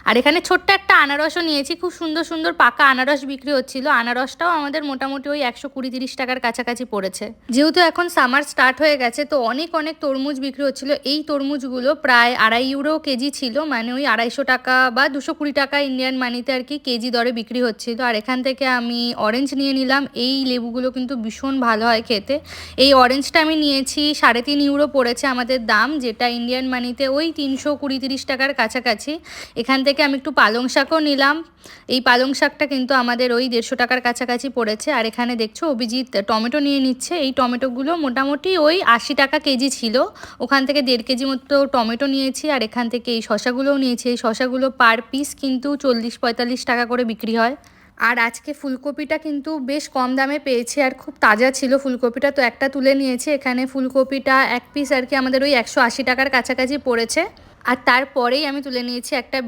আর এখানে ছোট্ট একটা আনারসও নিয়েছি, খুব সুন্দর সুন্দর পাকা আনারস বিক্রি হচ্ছিল। আনারসটাও আমাদের মোটামুটি ওই 120-30 টাকার কাছাকাছি পড়েছে। যেহেতু এখন সামার স্টার্ট হয়ে গেছে তো অনেক অনেক তরমুজ বিক্রি হচ্ছিল। এই তরমুজগুলো প্রায় 2.5 ইউরো কেজি ছিল, মানে ওই 250 টাকা বা 220 টাকা ইন্ডিয়ান মানিতে আর কি কেজি দরে বিক্রি হচ্ছিল। আর এখান থেকে আমি অরেঞ্জ নিয়ে নিলাম। এই লেবুগুলো কিন্তু ভীষণ ভালো হয় খেতে। এই অরেঞ্জটা আমি নিয়েছি 3.5 ইউরো পড়েছে আমাদের দাম, যেটা ইন্ডিয়ান মানিতে ওই 320-30 টাকার কাছাকাছি। এখান থেকে আমি একটু পালং শাকও নিলাম। এই পালং শাকটা কিন্তু আমাদের ওই 150 টাকার কাছাকাছি পড়েছে। আর এখানে দেখছো অভিজিৎ টমেটো নিয়ে নিচ্ছে। এই টমেটোগুলো মোটামুটি ওই 80 টাকা কেজি ছিল, ওখান থেকে 1.5 কেজি মতো টমেটো নিয়েছি। আর এখান থেকে এই শশাগুলোও নিয়েছি। এই শশাগুলো পার পিস কিন্তু 40-45 টাকা করে বিক্রি হয়। আর আজকে ফুলকপিটা কিন্তু বেশ কম দামে পেয়েছি আর খুব তাজা ছিল ফুলকপিটা, তো একটা তুলে নিয়েছি। এখানে ফুলকপিটা এক পিস আর কি আমাদের ওই 180 টাকার কাছাকাছি পড়েছে। আর তারপরেই আমি তুলে নিয়েছি একটা